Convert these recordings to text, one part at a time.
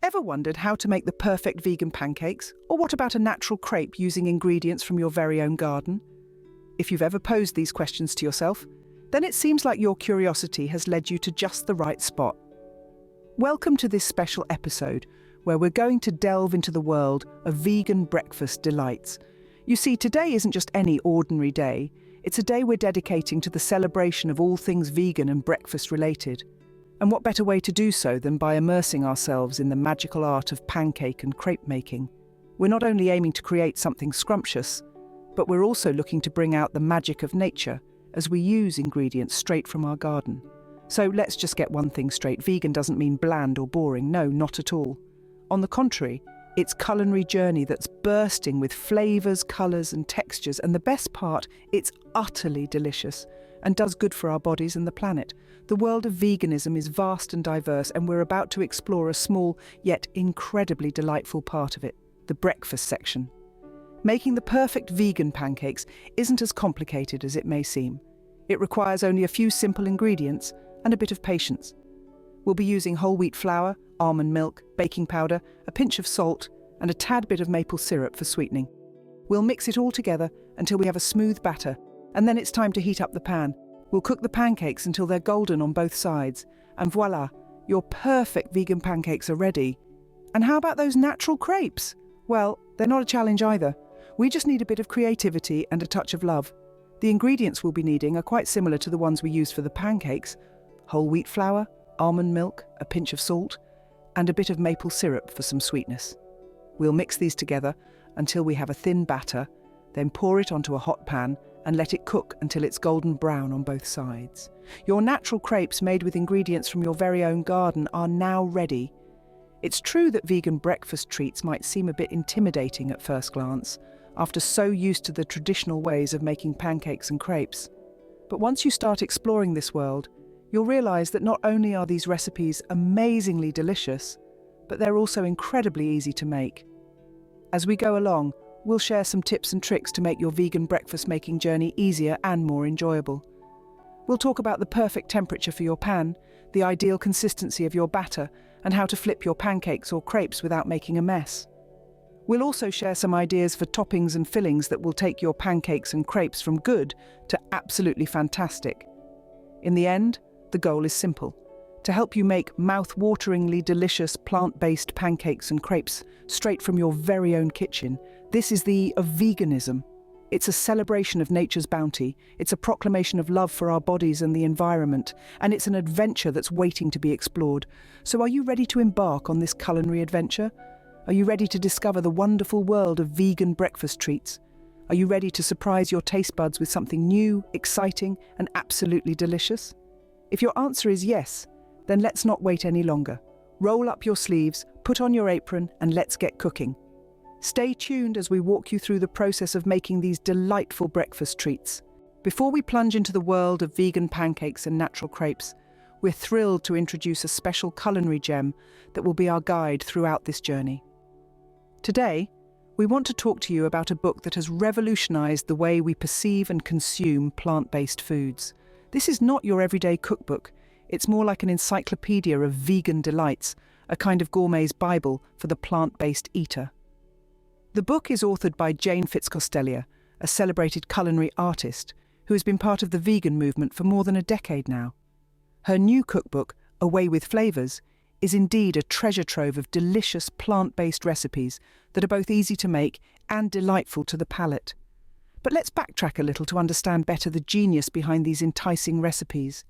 Ever wondered how to make the perfect vegan pancakes? Or what about a natural crepe using ingredients from your very own garden? If you've ever posed these questions to yourself, then it seems like your curiosity has led you to just the right spot. Welcome to this special episode, where we're going to delve into the world of vegan breakfast delights. You see, today isn't just any ordinary day, it's a day we're dedicating to the celebration of all things vegan and breakfast related. And what better way to do so than by immersing ourselves in the magical art of pancake and crepe making? We're not only aiming to create something scrumptious, but we're also looking to bring out the magic of nature as we use ingredients straight from our garden. So let's just get one thing straight. Vegan doesn't mean bland or boring. No, not at all. On the contrary, it's a culinary journey that's bursting with flavors, colors, and textures. And the best part, it's utterly delicious and does good for our bodies and the planet. The world of veganism is vast and diverse, and we're about to explore a small yet incredibly delightful part of it, the breakfast section. Making the perfect vegan pancakes isn't as complicated as it may seem. It requires only a few simple ingredients and a bit of patience. We'll be using whole wheat flour, almond milk, baking powder, a pinch of salt, and a tad bit of maple syrup for sweetening. We'll mix it all together until we have a smooth batter, and then it's time to heat up the pan. We'll cook the pancakes until they're golden on both sides, and voila, your perfect vegan pancakes are ready. And how about those natural crepes? Well, they're not a challenge either. We just need a bit of creativity and a touch of love. The ingredients we'll be needing are quite similar to the ones we use for the pancakes: whole wheat flour, almond milk, a pinch of salt, and a bit of maple syrup for some sweetness. We'll mix these together until we have a thin batter, then pour it onto a hot pan and let it cook until it's golden brown on both sides. Your natural crepes made with ingredients from your very own garden are now ready. It's true that vegan breakfast treats might seem a bit intimidating at first glance, after so used to the traditional ways of making pancakes and crepes. But once you start exploring this world, you'll realize that not only are these recipes amazingly delicious, but they're also incredibly easy to make. As we go along, we'll share some tips and tricks to make your vegan breakfast making journey easier and more enjoyable. We'll talk about the perfect temperature for your pan, the ideal consistency of your batter, and how to flip your pancakes or crepes without making a mess. We'll also share some ideas for toppings and fillings that will take your pancakes and crepes from good to absolutely fantastic. In the end, the goal is simple: to help you make mouth-wateringly delicious plant-based pancakes and crepes straight from your very own kitchen. This is the of veganism. It's a celebration of nature's bounty, it's a proclamation of love for our bodies and the environment, and it's an adventure that's waiting to be explored. So are you ready to embark on this culinary adventure? Are you ready to discover the wonderful world of vegan breakfast treats? Are you ready to surprise your taste buds with something new, exciting, and absolutely delicious? If your answer is yes, then let's not wait any longer. Roll up your sleeves, put on your apron, and let's get cooking. Stay tuned as we walk you through the process of making these delightful breakfast treats. Before we plunge into the world of vegan pancakes and natural crepes, we're thrilled to introduce a special culinary gem that will be our guide throughout this journey. Today, we want to talk to you about a book that has revolutionized the way we perceive and consume plant-based foods. This is not your everyday cookbook. It's more like an encyclopedia of vegan delights, a kind of gourmet's Bible for the plant-based eater. The book is authored by Jane Fitzcostelia, a celebrated culinary artist who has been part of the vegan movement for more than a decade now. Her new cookbook, Away with Flavors, is indeed a treasure trove of delicious plant-based recipes that are both easy to make and delightful to the palate. But let's backtrack a little to understand better the genius behind these enticing recipes.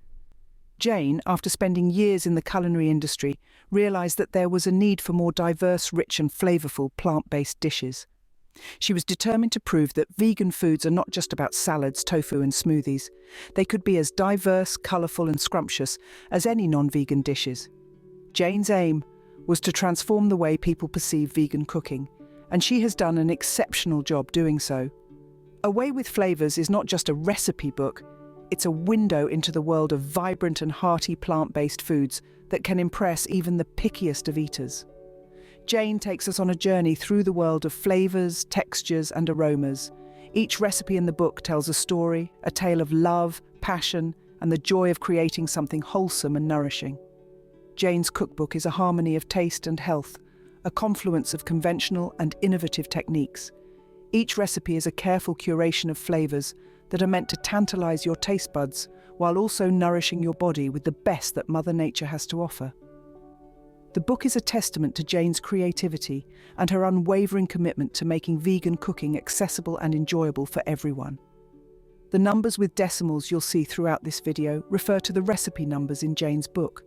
Jane, after spending years in the culinary industry, realized that there was a need for more diverse, rich and flavorful plant-based dishes. She was determined to prove that vegan foods are not just about salads, tofu and smoothies. They could be as diverse, colorful and scrumptious as any non-vegan dishes. Jane's aim was to transform the way people perceive vegan cooking, and she has done an exceptional job doing so. Away with Flavors is not just a recipe book, it's a window into the world of vibrant and hearty plant-based foods that can impress even the pickiest of eaters. Jane takes us on a journey through the world of flavors, textures, and aromas. Each recipe in the book tells a story, a tale of love, passion, and the joy of creating something wholesome and nourishing. Jane's cookbook is a harmony of taste and health, a confluence of conventional and innovative techniques. Each recipe is a careful curation of flavors that are meant to tantalize your taste buds while also nourishing your body with the best that Mother Nature has to offer. The book is a testament to Jane's creativity and her unwavering commitment to making vegan cooking accessible and enjoyable for everyone. The numbers with decimals you'll see throughout this video refer to the recipe numbers in Jane's book.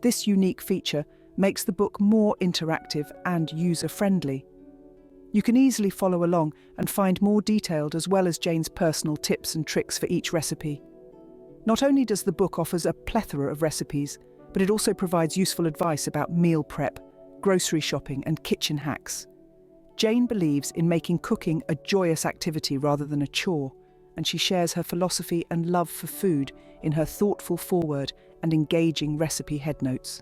This unique feature makes the book more interactive and user-friendly. You can easily follow along and find more detailed as well as Jane's personal tips and tricks for each recipe. Not only does the book offer a plethora of recipes, but it also provides useful advice about meal prep, grocery shopping, and kitchen hacks. Jane believes in making cooking a joyous activity rather than a chore, and she shares her philosophy and love for food in her thoughtful foreword and engaging recipe headnotes.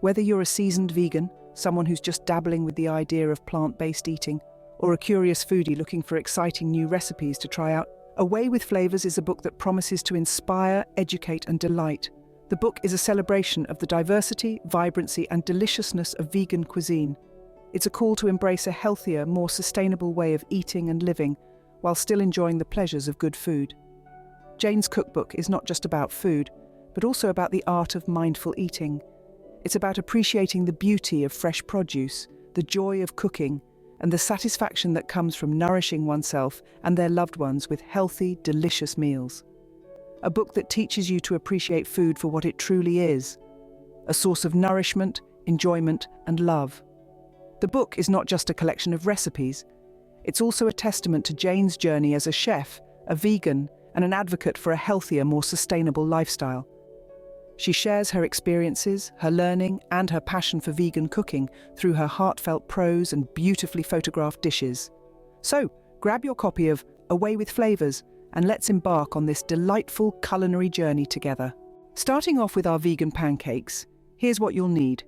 Whether you're a seasoned vegan, someone who's just dabbling with the idea of plant-based eating, or a curious foodie looking for exciting new recipes to try out, Away with Flavors is a book that promises to inspire, educate, and delight. The book is a celebration of the diversity, vibrancy, and deliciousness of vegan cuisine. It's a call to embrace a healthier, more sustainable way of eating and living, while still enjoying the pleasures of good food. Jane's cookbook is not just about food, but also about the art of mindful eating. It's about appreciating the beauty of fresh produce, the joy of cooking, and the satisfaction that comes from nourishing oneself and their loved ones with healthy, delicious meals. A book that teaches you to appreciate food for what it truly is, a source of nourishment, enjoyment, and love. The book is not just a collection of recipes, it's also a testament to Jane's journey as a chef, a vegan, and an advocate for a healthier, more sustainable lifestyle. She shares her experiences, her learning, and her passion for vegan cooking through her heartfelt prose and beautifully photographed dishes. So, grab your copy of Away with Flavors and let's embark on this delightful culinary journey together. Starting off with our vegan pancakes, here's what you'll need.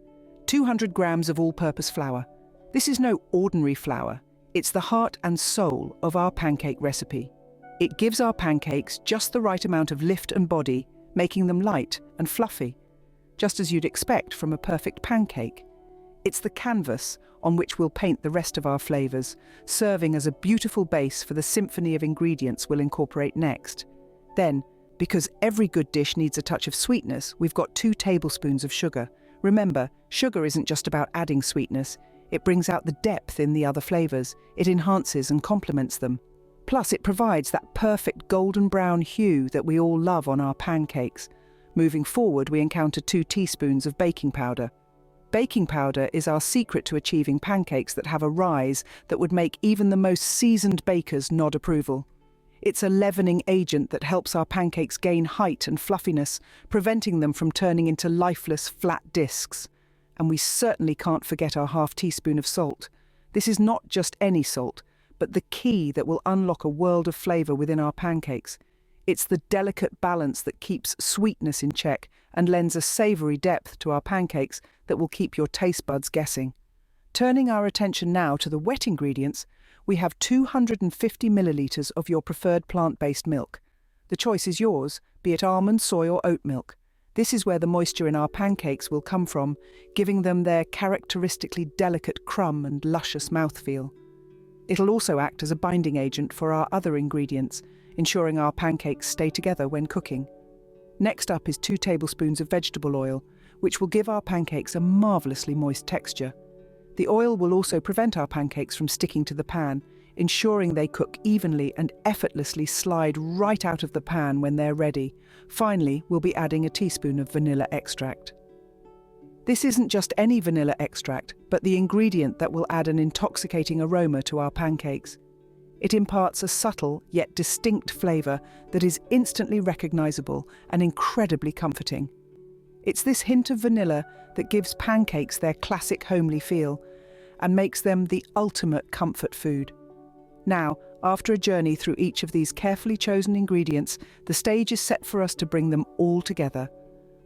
200 grams of all-purpose flour. This is no ordinary flour. It's the heart and soul of our pancake recipe. It gives our pancakes just the right amount of lift and body, making them light and fluffy, just as you'd expect from a perfect pancake. It's the canvas on which we'll paint the rest of our flavors, serving as a beautiful base for the symphony of ingredients we'll incorporate next. Then, because every good dish needs a touch of sweetness, we've got 2 tablespoons of sugar. Remember, sugar isn't just about adding sweetness. It brings out the depth in the other flavors. It enhances and complements them. Plus, it provides that perfect golden brown hue that we all love on our pancakes. Moving forward, we encounter 2 teaspoons of baking powder. Baking powder is our secret to achieving pancakes that have a rise that would make even the most seasoned bakers nod approval. It's a leavening agent that helps our pancakes gain height and fluffiness, preventing them from turning into lifeless, flat discs. And we certainly can't forget our half teaspoon of salt. This is not just any salt, but the key that will unlock a world of flavor within our pancakes. It's the delicate balance that keeps sweetness in check and lends a savory depth to our pancakes that will keep your taste buds guessing. Turning our attention now to the wet ingredients, we have 250 milliliters of your preferred plant-based milk. The choice is yours, be it almond, soy, or oat milk. This is where the moisture in our pancakes will come from, giving them their characteristically delicate crumb and luscious mouthfeel. It'll also act as a binding agent for our other ingredients, ensuring our pancakes stay together when cooking. Next up is 2 tablespoons of vegetable oil, which will give our pancakes a marvelously moist texture. The oil will also prevent our pancakes from sticking to the pan, ensuring they cook evenly and effortlessly slide right out of the pan when they're ready. Finally, we'll be adding a teaspoon of vanilla extract. This isn't just any vanilla extract, but the ingredient that will add an intoxicating aroma to our pancakes. It imparts a subtle yet distinct flavor that is instantly recognizable and incredibly comforting. It's this hint of vanilla that gives pancakes their classic homely feel and makes them the ultimate comfort food. Now, after a journey through each of these carefully chosen ingredients, the stage is set for us to bring them all together.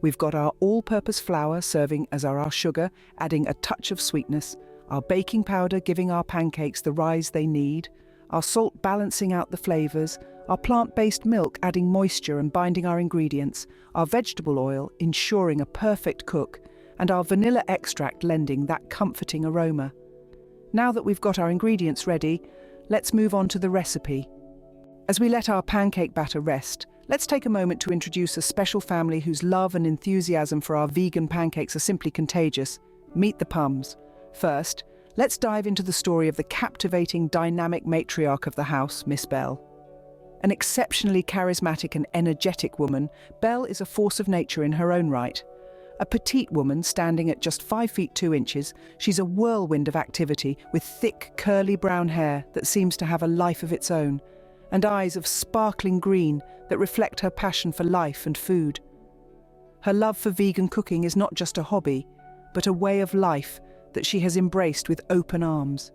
We've got our all-purpose flour serving as our sugar, adding a touch of sweetness, our baking powder giving our pancakes the rise they need, our salt balancing out the flavors, our plant-based milk adding moisture and binding our ingredients, our vegetable oil ensuring a perfect cook, and our vanilla extract lending that comforting aroma. Now that we've got our ingredients ready, let's move on to the recipe. As we let our pancake batter rest, let's take a moment to introduce a special family whose love and enthusiasm for our vegan pancakes are simply contagious. Meet the Pums. First, let's dive into the story of the captivating, dynamic matriarch of the house, Miss Belle. An exceptionally charismatic and energetic woman, Belle is a force of nature in her own right. A petite woman standing at just 5 feet 2 inches, she's a whirlwind of activity with thick, curly brown hair that seems to have a life of its own, and eyes of sparkling green that reflect her passion for life and food. Her love for vegan cooking is not just a hobby, but a way of life that she has embraced with open arms.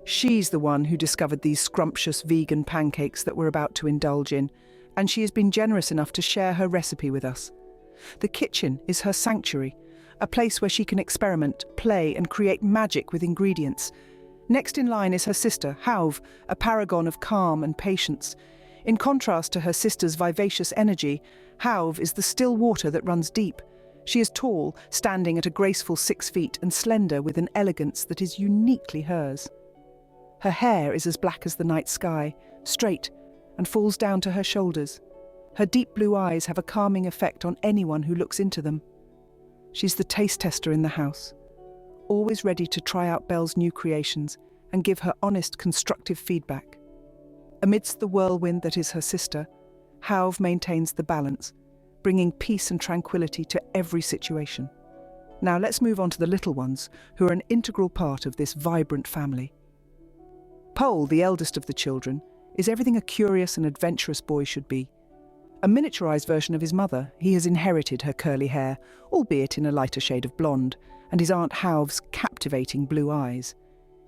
She's the one who discovered these scrumptious vegan pancakes that we're about to indulge in, and she has been generous enough to share her recipe with us. The kitchen is her sanctuary, a place where she can experiment, play, and create magic with ingredients. Next in line is her sister, Hauve, a paragon of calm and patience. In contrast to her sister's vivacious energy, Hauve is the still water that runs deep. She is tall, standing at a graceful 6 feet, and slender with an elegance that is uniquely hers. Her hair is as black as the night sky, straight, and falls down to her shoulders. Her deep blue eyes have a calming effect on anyone who looks into them. She's the taste tester in the house, always ready to try out Belle's new creations and give her honest, constructive feedback. Amidst the whirlwind that is her sister, Hauve maintains the balance, bringing peace and tranquility to every situation. Now let's move on to the little ones, who are an integral part of this vibrant family. Pole, the eldest of the children, is everything a curious and adventurous boy should be. A miniaturized version of his mother, he has inherited her curly hair, albeit in a lighter shade of blonde, and his Aunt Hauve's captivating blue eyes.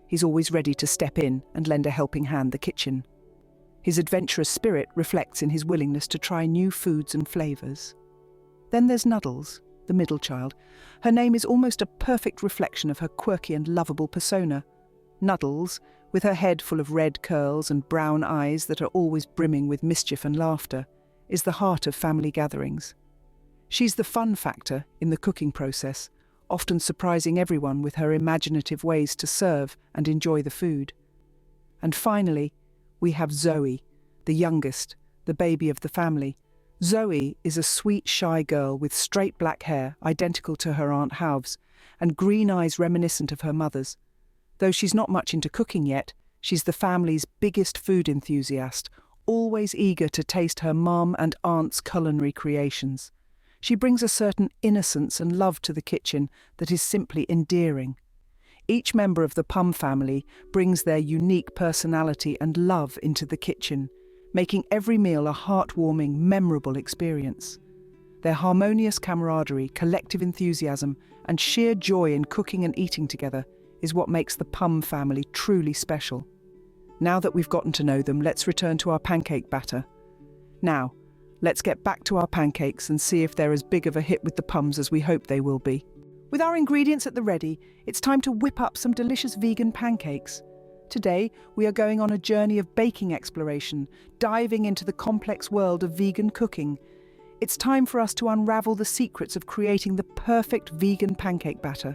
He's always ready to step in and lend a helping hand the kitchen. His adventurous spirit reflects in his willingness to try new foods and flavors. Then there's Nuddles, the middle child. Her name is almost a perfect reflection of her quirky and lovable persona. Nuddles, with her head full of red curls and brown eyes that are always brimming with mischief and laughter, is the heart of family gatherings. She's the fun factor in the cooking process, often surprising everyone with her imaginative ways to serve and enjoy the food. And finally, we have Zoe, the youngest, the baby of the family. Zoe is a sweet, shy girl with straight black hair, identical to her Aunt Hauve's, and green eyes reminiscent of her mother's. Though she's not much into cooking yet, she's the family's biggest food enthusiast, always eager to taste her mom and aunt's culinary creations. She brings a certain innocence and love to the kitchen that is simply endearing. Each member of the Pum family brings their unique personality and love into the kitchen, making every meal a heartwarming, memorable experience. Their harmonious camaraderie, collective enthusiasm, and sheer joy in cooking and eating together is what makes the Pum family truly special. Now that we've gotten to know them, let's return to our pancake batter. Now, let's get back to our pancakes and see if they're as big of a hit with the Pums as we hope they will be. With our ingredients at the ready, it's time to whip up some delicious vegan pancakes. Today, we are going on a journey of baking exploration, diving into the complex world of vegan cooking. It's time for us to unravel the secrets of creating the perfect vegan pancake batter.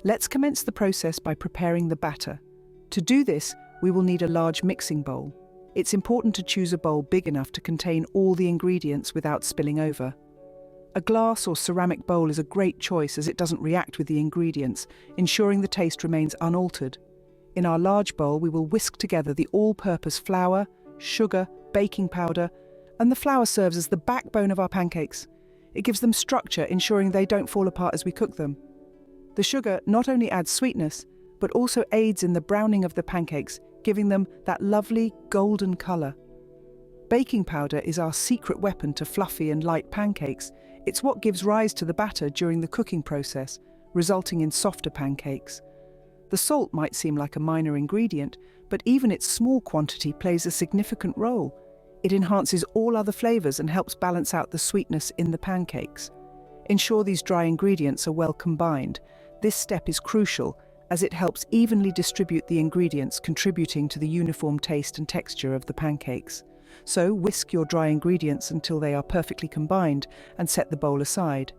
Let's commence the process by preparing the batter. To do this, we will need a large mixing bowl. It's important to choose a bowl big enough to contain all the ingredients without spilling over. A glass or ceramic bowl is a great choice as it doesn't react with the ingredients, ensuring the taste remains unaltered. In our large bowl, we will whisk together the all-purpose flour, sugar, baking powder, and the flour serves as the backbone of our pancakes. It gives them structure, ensuring they don't fall apart as we cook them. The sugar not only adds sweetness, but also aids in the browning of the pancakes, giving them that lovely golden colour. Baking powder is our secret weapon to fluffy and light pancakes. It's what gives rise to the batter during the cooking process, resulting in softer pancakes. The salt might seem like a minor ingredient, but even its small quantity plays a significant role. It enhances all other flavours and helps balance out the sweetness in the pancakes. Ensure these dry ingredients are well combined. This step is crucial as it helps evenly distribute the ingredients, contributing to the uniform taste and texture of the pancakes. So whisk your dry ingredients until they are perfectly combined and set the bowl aside.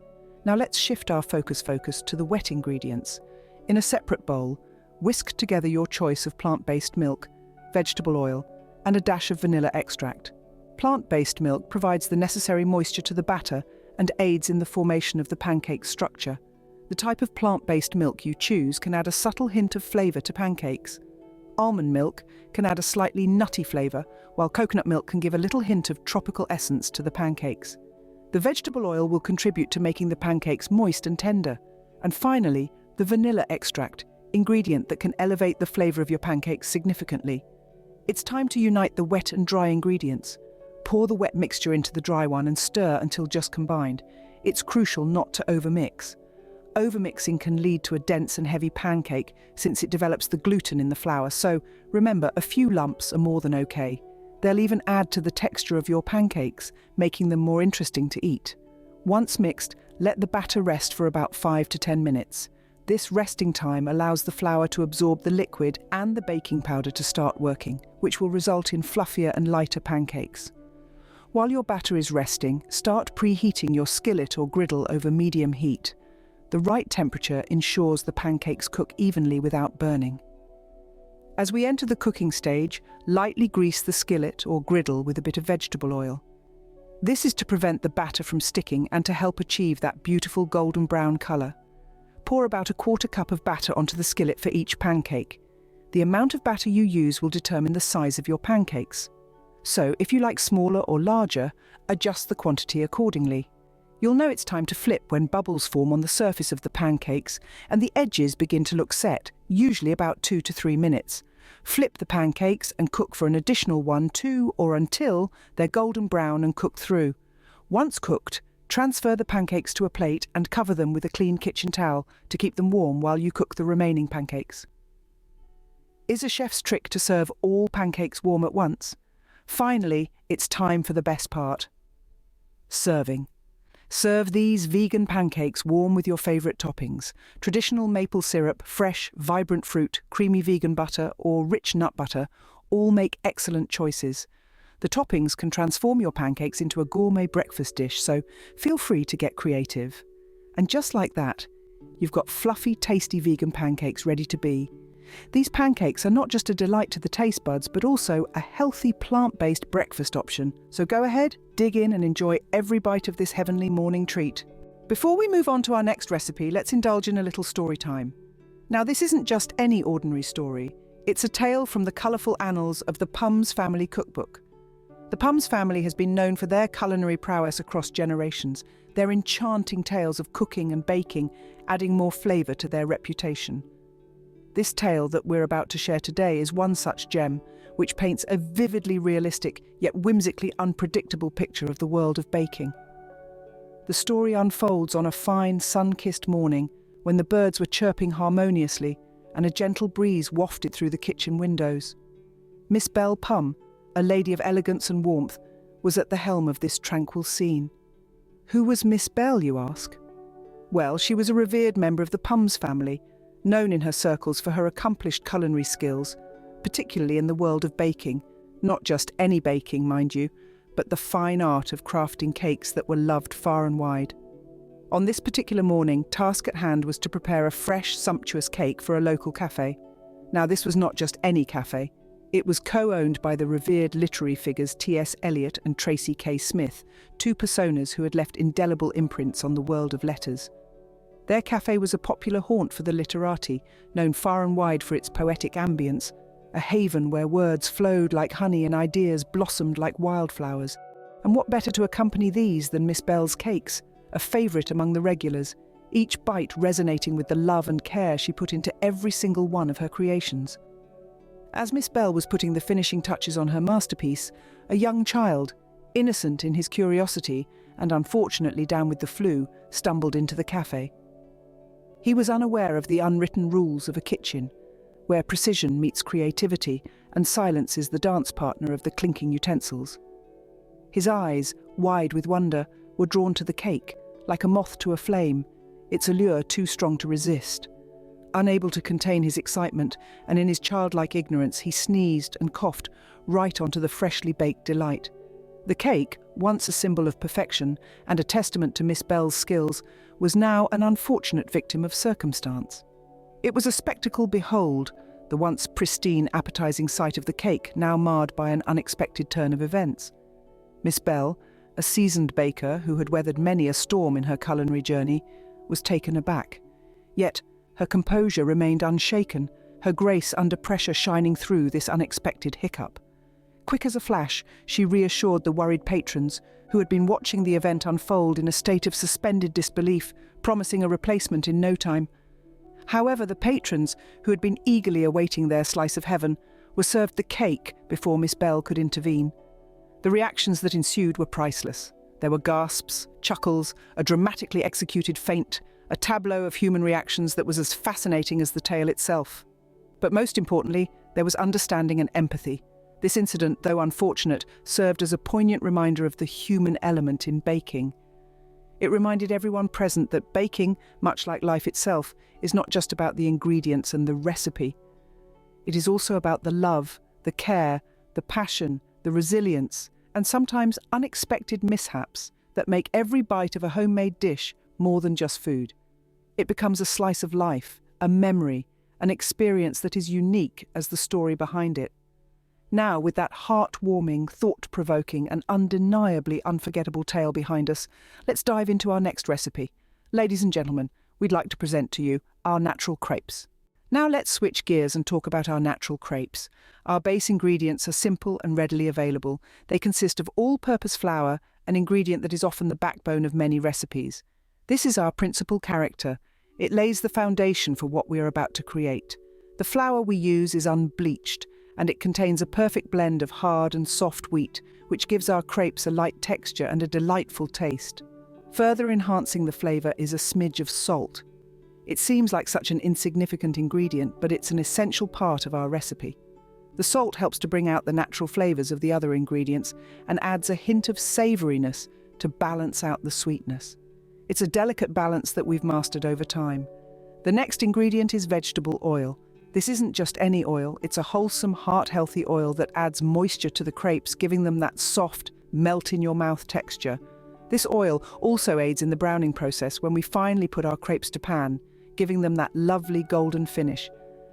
Now let's shift our focus to the wet ingredients. In a separate bowl, whisk together your choice of plant-based milk, vegetable oil, and a dash of vanilla extract. Plant-based milk provides the necessary moisture to the batter and aids in the formation of the pancake structure. The type of plant-based milk you choose can add a subtle hint of flavour to pancakes. Almond milk can add a slightly nutty flavour, while coconut milk can give a little hint of tropical essence to the pancakes. The vegetable oil will contribute to making the pancakes moist and tender. And finally, the vanilla extract, ingredient that can elevate the flavour of your pancakes significantly. It's time to unite the wet and dry ingredients. Pour the wet mixture into the dry one and stir until just combined. It's crucial not to overmix. Overmixing can lead to a dense and heavy pancake since it develops the gluten in the flour, so remember, a few lumps are more than okay. They'll even add to the texture of your pancakes, making them more interesting to eat. Once mixed, let the batter rest for about 5 to 10 minutes. This resting time allows the flour to absorb the liquid and the baking powder to start working, which will result in fluffier and lighter pancakes. While your batter is resting, start preheating your skillet or griddle over medium heat. The right temperature ensures the pancakes cook evenly without burning. As we enter the cooking stage, lightly grease the skillet or griddle with a bit of vegetable oil. This is to prevent the batter from sticking and to help achieve that beautiful golden brown colour. Pour about 1/4 cup of batter onto the skillet for each pancake. The amount of batter you use will determine the size of your pancakes. So, if you like smaller or larger, adjust the quantity accordingly. You'll know it's time to flip when bubbles form on the surface of the pancakes and the edges begin to look set, usually about 2 to 3 minutes. Flip the pancakes and cook for an additional 1, 2, or until they're golden brown and cooked through. Once cooked, transfer the pancakes to a plate and cover them with a clean kitchen towel to keep them warm while you cook the remaining pancakes. Is a chef's trick to serve all pancakes warm at once? Finally, it's time for the best part. Serving. Serve these vegan pancakes warm with your favourite toppings: traditional maple syrup, fresh, vibrant fruit, creamy vegan butter, or rich nut butter. All make excellent choices. The toppings can transform your pancakes into a gourmet breakfast dish, so feel free to get creative. And just like that, you've got fluffy, tasty vegan pancakes ready to be. These pancakes are not just a delight to the taste buds, but also a healthy plant-based breakfast option. So go ahead, dig in and enjoy every bite of this heavenly morning treat. Before we move on to our next recipe, let's indulge in a little story time. Now, this isn't just any ordinary story. It's a tale from the colourful annals of the Pums family cookbook. The Pums family has been known for their culinary prowess across generations, their enchanting tales of cooking and baking adding more flavour to their reputation. This tale that we're about to share today is one such gem, which paints a vividly realistic yet whimsically unpredictable picture of the world of baking. The story unfolds on a fine, sun-kissed morning when the birds were chirping harmoniously and a gentle breeze wafted through the kitchen windows. Miss Belle Pum, a lady of elegance and warmth, was at the helm of this tranquil scene. Who was Miss Belle, you ask? Well, she was a revered member of the Pums family, known in her circles for her accomplished culinary skills, particularly in the world of baking. Not just any baking, mind you, but the fine art of crafting cakes that were loved far and wide. On this particular morning, task at hand was to prepare a fresh, sumptuous cake for a local cafe. Now, this was not just any cafe. It was co-owned by the revered literary figures T.S. Eliot and Tracy K. Smith, two personas who had left indelible imprints on the world of letters. Their cafe was a popular haunt for the literati, known far and wide for its poetic ambience, a haven where words flowed like honey and ideas blossomed like wildflowers. And what better to accompany these than Miss Belle's cakes, a favourite among the regulars, each bite resonating with the love and care she put into every single one of her creations. As Miss Belle was putting the finishing touches on her masterpiece, a young child, innocent in his curiosity and unfortunately down with the flu, stumbled into the cafe. He was unaware of the unwritten rules of a kitchen, where precision meets creativity and silence is the dance partner of the clinking utensils. His eyes, wide with wonder, were drawn to the cake, like a moth to a flame, its allure too strong to resist. Unable to contain his excitement, and in his childlike ignorance, he sneezed and coughed right onto the freshly baked delight. The cake, once a symbol of perfection and a testament to Miss Bell's skills, was now an unfortunate victim of circumstance. It was a spectacle behold, the once pristine, appetizing sight of the cake now marred by an unexpected turn of events. Miss Bell, a seasoned baker who had weathered many a storm in her culinary journey, was taken aback. Yet her composure remained unshaken, her grace under pressure shining through this unexpected hiccup. Quick as a flash, she reassured the worried patrons, who had been watching the event unfold in a state of suspended disbelief, promising a replacement in no time. However, the patrons, who had been eagerly awaiting their slice of heaven, were served the cake before Miss Bell could intervene. The reactions that ensued were priceless. There were gasps, chuckles, a dramatically executed feint, a tableau of human reactions that was as fascinating as the tale itself. But most importantly, there was understanding and empathy. This incident, though unfortunate, served as a poignant reminder of the human element in baking. It reminded everyone present that baking, much like life itself, is not just about the ingredients and the recipe. It is also about the love, the care, the passion, the resilience, and sometimes unexpected mishaps that make every bite of a homemade dish more than just food. It becomes a slice of life, a memory, an experience that is unique as the story behind it. Now, with that heart-warming, thought-provoking and undeniably unforgettable tale behind us, let's dive into our next recipe. Ladies and gentlemen, we'd like to present to you our natural crepes. Now let's switch gears and talk about our natural crepes. Our base ingredients are simple and readily available. They consist of all-purpose flour, an ingredient that is often the backbone of many recipes. This is our principal character. It lays the foundation for what we are about to create. The flour we use is unbleached, and it contains a perfect blend of hard and soft wheat, which gives our crepes a light texture and a delightful taste. Further enhancing the flavour is a smidge of salt. It seems like such an insignificant ingredient, but it's an essential part of our recipe. The salt helps to bring out the natural flavours of the other ingredients and adds a hint of savouriness to balance out the sweetness. It's a delicate balance that we've mastered over time. The next ingredient is vegetable oil. This isn't just any oil, it's a wholesome, heart-healthy oil that adds moisture to the crepes, giving them that soft, melt-in-your-mouth texture. This oil also aids in the browning process when we finally put our crepes to pan, giving them that lovely golden finish.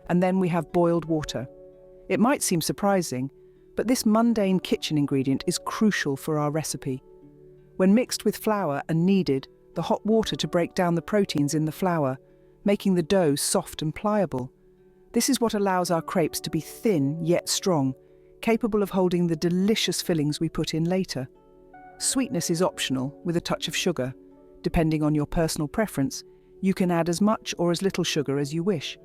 And then we have boiled water. It might seem surprising, but this mundane kitchen ingredient is crucial for our recipe. When mixed with flour and kneaded, the hot water to break down the proteins in the flour, making the dough soft and pliable. This is what allows our crepes to be thin yet strong, capable of holding the delicious fillings we put in later. Sweetness is optional, with a touch of sugar. Depending on your personal preference, you can add as much or as little sugar as you wish.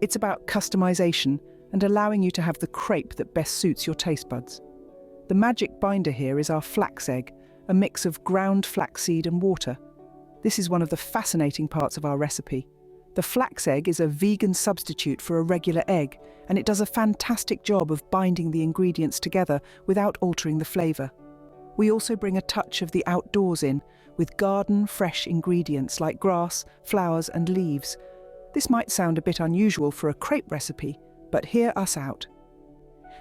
It's about customization and allowing you to have the crepe that best suits your taste buds. The magic binder here is our flax egg, a mix of ground flaxseed and water. This is one of the fascinating parts of our recipe. The flax egg is a vegan substitute for a regular egg, and it does a fantastic job of binding the ingredients together without altering the flavour. We also bring a touch of the outdoors in, with garden-fresh ingredients like grass, flowers and leaves. This might sound a bit unusual for a crepe recipe, but hear us out.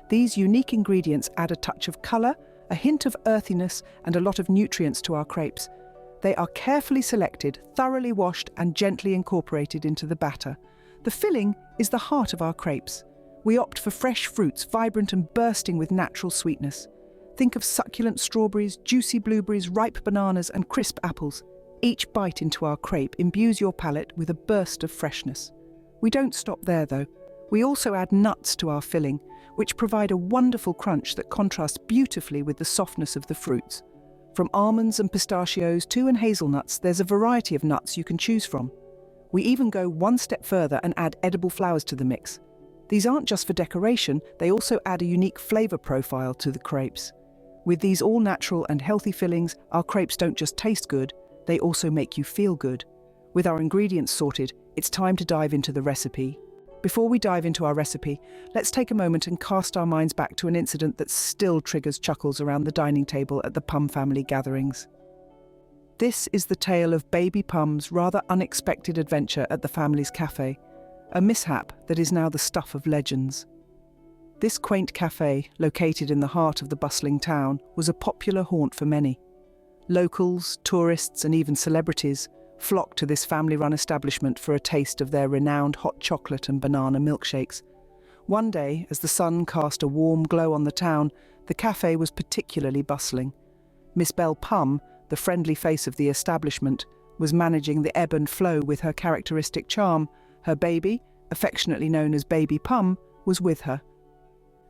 These unique ingredients add a touch of colour, a hint of earthiness and a lot of nutrients to our crepes. They are carefully selected, thoroughly washed and gently incorporated into the batter. The filling is the heart of our crepes. We opt for fresh fruits, vibrant and bursting with natural sweetness. Think of succulent strawberries, juicy blueberries, ripe bananas and crisp apples. Each bite into our crepe imbues your palate with a burst of freshness. We don't stop there though. We also add nuts to our filling, which provide a wonderful crunch that contrasts beautifully with the softness of the fruits. From almonds and pistachios to hazelnuts, there's a variety of nuts you can choose from. We even go one step further and add edible flowers to the mix. These aren't just for decoration, they also add a unique flavour profile to the crepes. With these all-natural and healthy fillings, our crepes don't just taste good, they also make you feel good. With our ingredients sorted, it's time to dive into the recipe. Before we dive into our recipe, let's take a moment and cast our minds back to an incident that still triggers chuckles around the dining table at the Pum family gatherings. This is the tale of baby Pum's rather unexpected adventure at the family's cafe, a mishap that is now the stuff of legends. This quaint cafe, located in the heart of the bustling town, was a popular haunt for many. Locals, tourists, and even celebrities flocked to this family-run establishment for a taste of their renowned hot chocolate and banana milkshakes. One day, as the sun cast a warm glow on the town, the cafe was particularly bustling. Miss Belle Pum, the friendly face of the establishment, was managing the ebb and flow with her characteristic charm. Her baby, affectionately known as Baby Pum, was with her.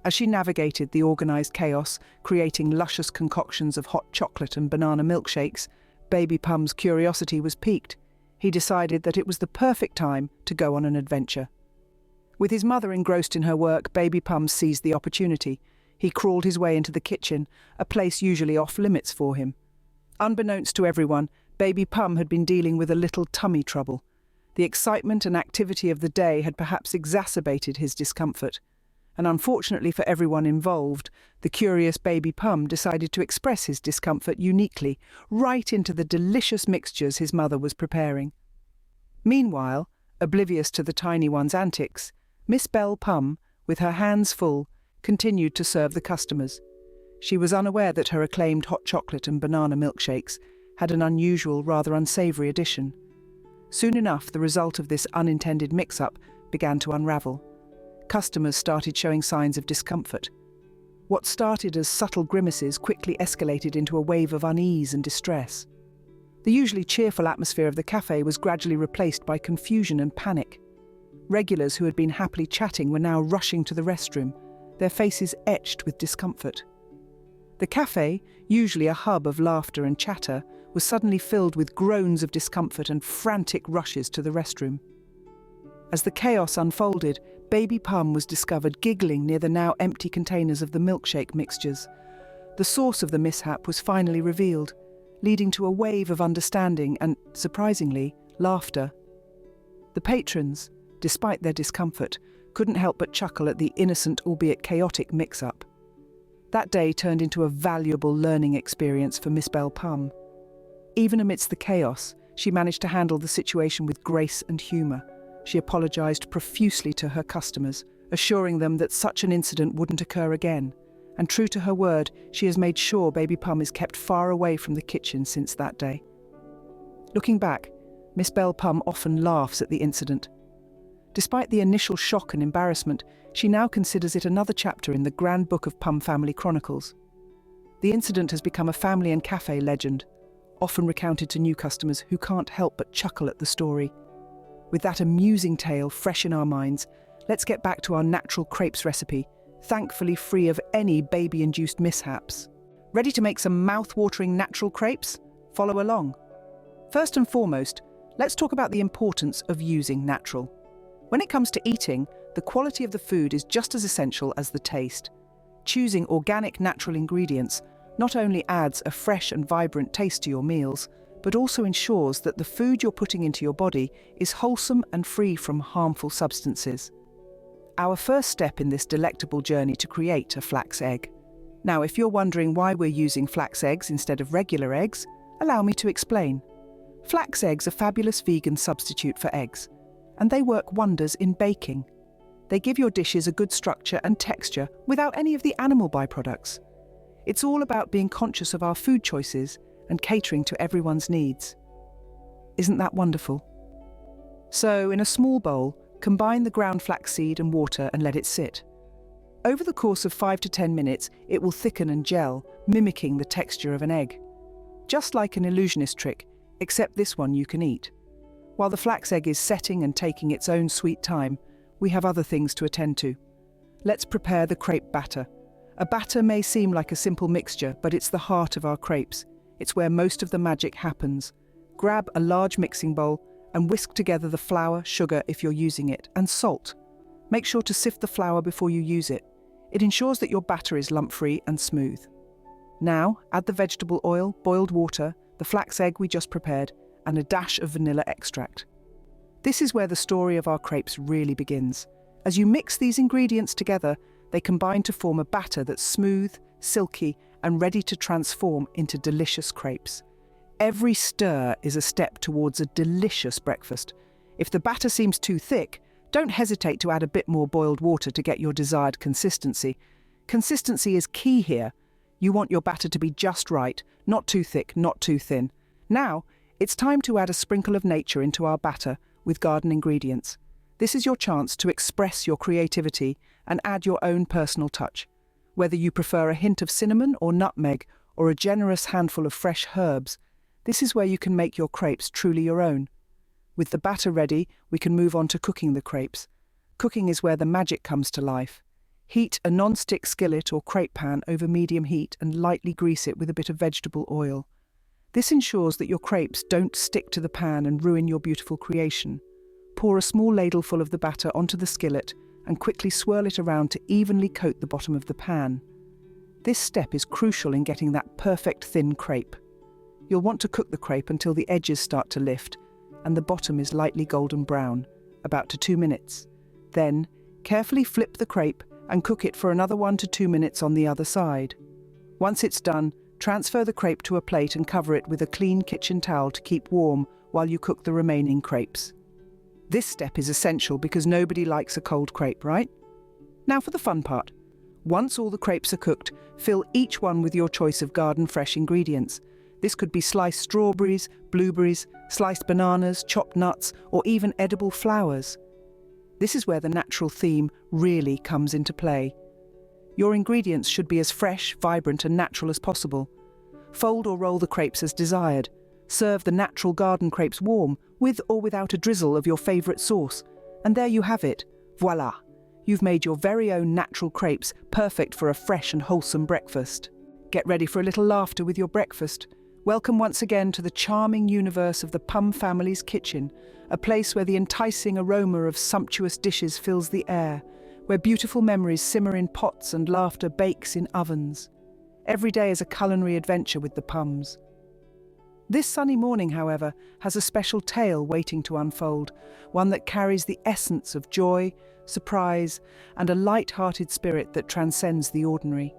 As she navigated the organised chaos, creating luscious concoctions of hot chocolate and banana milkshakes, Baby Pum's curiosity was piqued. He decided that it was the perfect time to go on an adventure. With his mother engrossed in her work, Baby Pum seized the opportunity. He crawled his way into the kitchen, a place usually off-limits for him. Unbeknownst to everyone, Baby Pum had been dealing with a little tummy trouble. The excitement and activity of the day had perhaps exacerbated his discomfort. And unfortunately for everyone involved, the curious Baby Pum decided to express his discomfort uniquely, right into the delicious mixtures his mother was preparing. Meanwhile, oblivious to the tiny one's antics, Miss Belle Pum, with her hands full, continued to serve the customers. She was unaware that her acclaimed hot chocolate and banana milkshakes had an unusual, rather unsavoury addition. Soon enough, the result of this unintended mix-up began to unravel. Customers started showing signs of discomfort. What started as subtle grimaces quickly escalated into a wave of unease and distress. The usually cheerful atmosphere of the cafe was gradually replaced by confusion and panic. Regulars who had been happily chatting were now rushing to the restroom, their faces etched with discomfort. The cafe, usually a hub of laughter and chatter, was suddenly filled with groans of discomfort and frantic rushes to the restroom. As the chaos unfolded, Baby Pum was discovered giggling near the now empty containers of the milkshake mixtures. The source of the mishap was finally revealed, leading to a wave of understanding and, surprisingly, laughter. The patrons, despite their discomfort, couldn't help but chuckle at the innocent, albeit chaotic, mix-up. That day turned into a valuable learning experience for Miss Belle Pum. Even amidst the chaos, she managed to handle the situation with grace and humour. She apologised profusely to her customers, assuring them that such an incident wouldn't occur again. And true to her word, she has made sure Baby Pum is kept far away from the kitchen since that day. Looking back, Miss Belle Pum often laughs at the incident. Despite the initial shock and embarrassment, she now considers it another chapter in the grand book of Pum family chronicles. The incident has become a family and cafe legend, often recounted to new customers who can't help but chuckle at the story. With that amusing tale fresh in our minds, let's get back to our natural crepes recipe, thankfully free of any baby-induced mishaps. Ready to make some mouth-watering natural crepes? Follow along. First and foremost, let's talk about the importance of using natural. When it comes to eating, the quality of the food is just as essential as the taste. Choosing organic natural ingredients not only adds a fresh and vibrant taste to your meals, but also ensures that the food you're putting into your body is wholesome and free from harmful substances. Our first step in this delectable journey to create a flax egg. Now, if you're wondering why we're using flax eggs instead of regular eggs, allow me to explain. Flax eggs are a fabulous vegan substitute for eggs, and they work wonders in baking. They give your dishes a good structure and texture without any of the animal byproducts. It's all about being conscious of our food choices and catering to everyone's needs. Isn't that wonderful? So, in a small bowl, combine the ground flaxseed and water and let it sit. Over the course of 5 to 10 minutes, it will thicken and gel, mimicking the texture of an egg. Just like an illusionist trick, except this one you can eat. While the flax egg is setting and taking its own sweet time, we have other things to attend to. Let's prepare the crepe batter. A batter may seem like a simple mixture, but it's the heart of our crepes. It's where most of the magic happens. Grab a large mixing bowl and whisk together the flour, sugar if you're using it, and salt. Make sure to sift the flour before you use it. It ensures that your batter is lump-free and smooth. Now, add the vegetable oil, boiled water, the flax egg we just prepared, and a dash of vanilla extract. This is where the story of our crepes really begins. As you mix these ingredients together, they combine to form a batter that's smooth, silky, and ready to transform into delicious crepes. Every stir is a step towards a delicious breakfast. If the batter seems too thick, Don't hesitate to add a bit more boiled water to get your desired consistency. Consistency is key here. You want your batter to be just right, not too thick, not too thin. Now, it's time to add a sprinkle of nature into our batter with garden ingredients. This is your chance to express your creativity and add your own personal touch. Whether you prefer a hint of cinnamon or nutmeg or a generous handful of fresh herbs, this is where you can make your crepes truly your own. With the batter ready, we can move on to cooking the crepes. Cooking is where the magic comes to life. Heat a non-stick skillet or crepe pan over medium heat and lightly grease it with a bit of vegetable oil. This ensures that your crepes don't stick to the pan and ruin your beautiful creation. Pour a small ladleful of the batter onto the skillet and quickly swirl it around to evenly coat the bottom of the pan. This step is crucial in getting that perfect thin crepe. You'll want to cook the crepe until the edges start to lift and the bottom is lightly golden brown, about 2 minutes. Then, carefully flip the crepe and cook it for another 1 to 2 minutes on the other side. Once it's done, transfer the crepe to a plate and cover it with a clean kitchen towel to keep warm while you cook the remaining crepes. This step is essential because nobody likes a cold crepe, right? Now for the fun part. Once all the crepes are cooked, fill each one with your choice of garden fresh ingredients. This could be sliced strawberries, blueberries, sliced bananas, chopped nuts, or even edible flowers. This is where the natural theme really comes into play. Your ingredients should be as fresh, vibrant, and natural as possible. Fold or roll the crepes as desired. Serve the natural garden crepes warm, with or without a drizzle of your favourite sauce. And there you have it. Voila! You've made your very own natural crepes, perfect for a fresh and wholesome breakfast. Get ready for a little laughter with your breakfast. Welcome once again to the charming universe of the Pum family's kitchen, a place where the enticing aroma of sumptuous dishes fills the air, where beautiful memories simmer in pots and laughter bakes in ovens. Every day is a culinary adventure with the Pums. This sunny morning, however, has a special tale waiting to unfold, one that carries the essence of joy, surprise, and a light-hearted spirit that transcends the ordinary.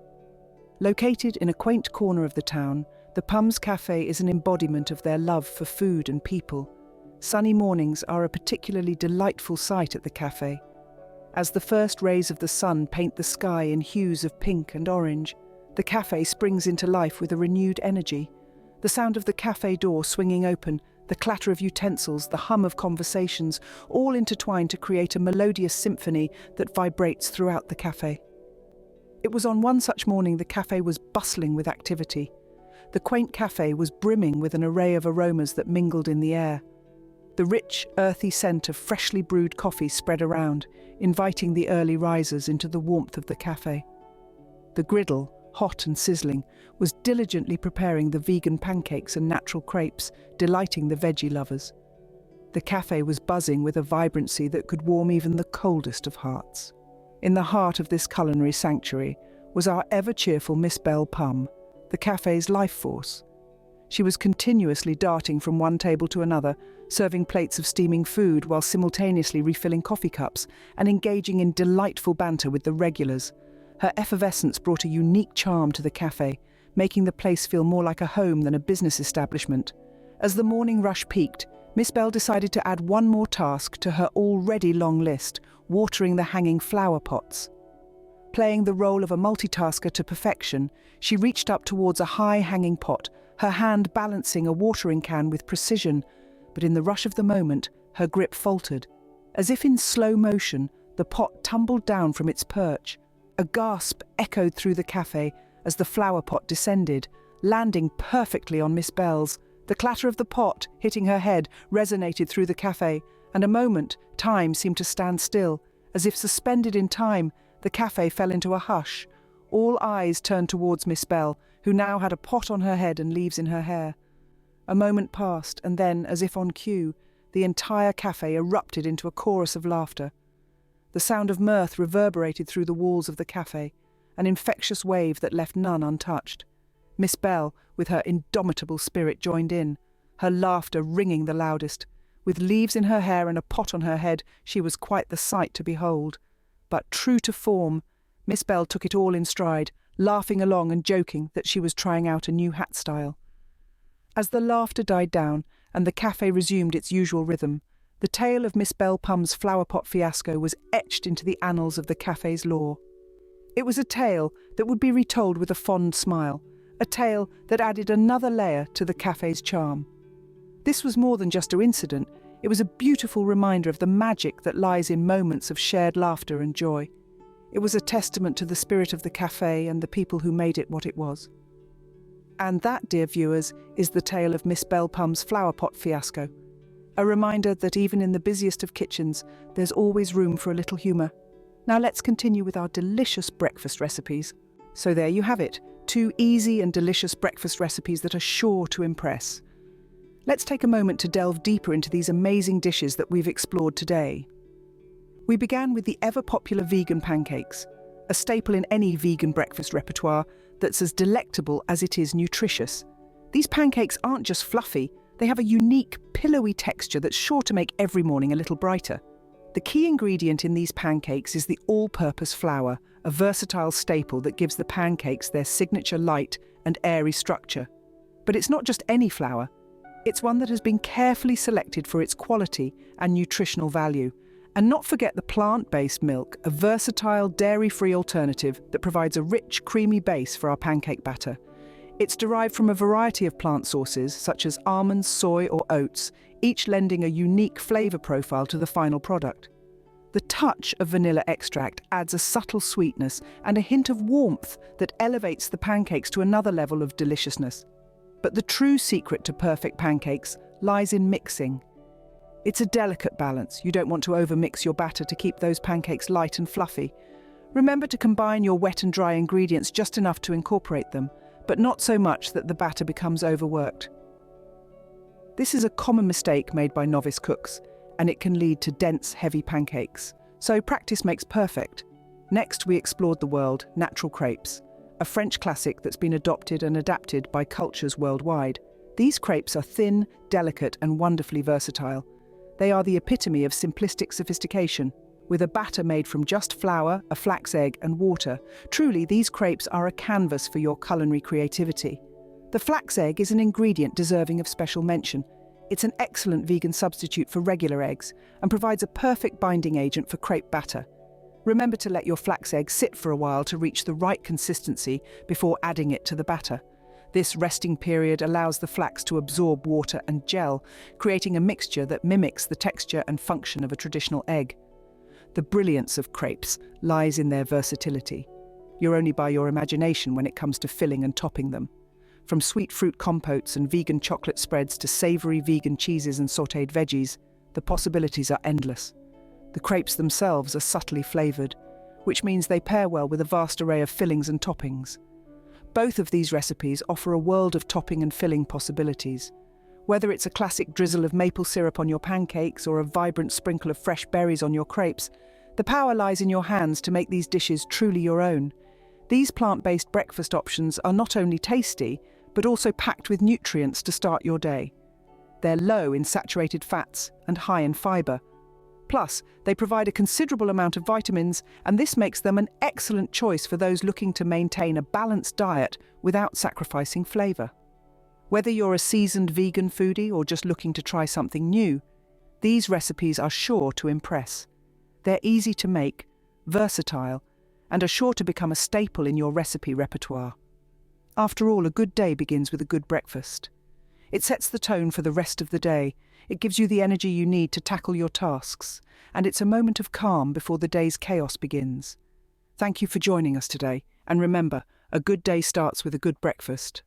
Located in a quaint corner of the town, the Pums Cafe is an embodiment of their love for food and people. Sunny mornings are a particularly delightful sight at the cafe. As the first rays of the sun paint the sky in hues of pink and orange, the cafe springs into life with a renewed energy. The sound of the cafe door swinging open, the clatter of utensils, the hum of conversations, all intertwine to create a melodious symphony that vibrates throughout the cafe. It was on one such morning the cafe was bustling with activity. The quaint cafe was brimming with an array of aromas that mingled in the air. The rich, earthy scent of freshly brewed coffee spread around, inviting the early risers into the warmth of the cafe. The griddle, hot and sizzling, was diligently preparing the vegan pancakes and natural crepes, delighting the veggie lovers. The cafe was buzzing with a vibrancy that could warm even the coldest of hearts. In the heart of this culinary sanctuary was our ever-cheerful Miss Belle Pum, the cafe's life force. She was continuously darting from one table to another, serving plates of steaming food while simultaneously refilling coffee cups and engaging in delightful banter with the regulars. Her effervescence brought a unique charm to the cafe, making the place feel more like a home than a business establishment. As the morning rush peaked, Miss Belle decided to add one more task to her already long list, watering the hanging flower pots. Playing the role of a multitasker to perfection, she reached up towards a high-hanging pot, her hand balancing a watering can with precision, but in the rush of the moment, her grip faltered. As if in slow motion, the pot tumbled down from its perch. A gasp echoed through the cafe as the flower pot descended, landing perfectly on Miss Belle's. The clatter of the pot hitting her head resonated through the cafe, and a moment, time seemed to stand still. As if suspended in time, the cafe fell into a hush. All eyes turned towards Miss Belle, who now had a pot on her head and leaves in her hair. A moment passed, and then, as if on cue, the entire cafe erupted into a chorus of laughter. The sound of mirth reverberated through the walls of the cafe, an infectious wave that left none untouched. Miss Belle, with her indomitable spirit, joined in, her laughter ringing the loudest. With leaves in her hair and a pot on her head, she was quite the sight to behold. But true to form, Miss Belle took it all in stride, laughing along and joking that she was trying out a new hat style. As the laughter died down and the cafe resumed its usual rhythm, the tale of Miss Pums' flower pot fiasco was etched into the annals of the cafe's lore. It was a tale that would be retold with a fond smile, a tale that added another layer to the cafe's charm. This was more than just an incident, it was a beautiful reminder of the magic that lies in moments of shared laughter and joy. It was a testament to the spirit of the cafe and the people who made it what it was. And that, dear viewers, is the tale of Miss Pums' flower pot fiasco. A reminder that even in the busiest of kitchens, there's always room for a little humour. Now let's continue with our delicious breakfast recipes. So there you have it, 2 easy and delicious breakfast recipes that are sure to impress. Let's take a moment to delve deeper into these amazing dishes that we've explored today. We began with the ever-popular vegan pancakes, a staple in any vegan breakfast repertoire that's as delectable as it is nutritious. These pancakes aren't just fluffy, they have a unique, pillowy texture that's sure to make every morning a little brighter. The key ingredient in these pancakes is the all-purpose flour, a versatile staple that gives the pancakes their signature light and airy structure. But it's not just any flour. It's one that has been carefully selected for its quality and nutritional value. And not forget the plant-based milk, a versatile dairy-free alternative that provides a rich, creamy base for our pancake batter. It's derived from a variety of plant sources, such as almonds, soy or oats, each lending a unique flavour profile to the final product. The touch of vanilla extract adds a subtle sweetness and a hint of warmth that elevates the pancakes to another level of deliciousness. But the true secret to perfect pancakes lies in mixing. It's a delicate balance. You don't want to overmix your batter to keep those pancakes light and fluffy. Remember to combine your wet and dry ingredients just enough to incorporate them, but not so much that the batter becomes overworked. This is a common mistake made by novice cooks, and it can lead to dense, heavy pancakes. So practice makes perfect. Next, we explored the world, natural crepes, a French classic that's been adopted and adapted by cultures worldwide. These crepes are thin, delicate, and wonderfully versatile. They are the epitome of simplistic sophistication. With a batter made from just flour, a flax egg, and water, truly these crepes are a canvas for your culinary creativity. The flax egg is an ingredient deserving of special mention. It's an excellent vegan substitute for regular eggs and provides a perfect binding agent for crepe batter. Remember to let your flax egg sit for a while to reach the right consistency before adding it to the batter. This resting period allows the flax to absorb water and gel, creating a mixture that mimics the texture and function of a traditional egg. The brilliance of crepes lies in their versatility. You're only by your imagination when it comes to filling and topping them. From sweet fruit compotes and vegan chocolate spreads to savoury vegan cheeses and sautéed veggies, the possibilities are endless. The crepes themselves are subtly flavoured, which means they pair well with a vast array of fillings and toppings. Both of these recipes offer a world of topping and filling possibilities. Whether it's a classic drizzle of maple syrup on your pancakes or a vibrant sprinkle of fresh berries on your crepes, the power lies in your hands to make these dishes truly your own. These plant-based breakfast options are not only tasty, but also packed with nutrients to start your day. They're low in saturated fats and high in fibre. Plus, they provide a considerable amount of vitamins, and this makes them an excellent choice for those looking to maintain a balanced diet without sacrificing flavour. Whether you're a seasoned vegan foodie or just looking to try something new, these recipes are sure to impress. They're easy to make, versatile, and are sure to become a staple in your recipe repertoire. After all, a good day begins with a good breakfast. It sets the tone for the rest of the day. It gives you the energy you need to tackle your tasks, and it's a moment of calm before the day's chaos begins. Thank you for joining us today, and remember, a good day starts with a good breakfast.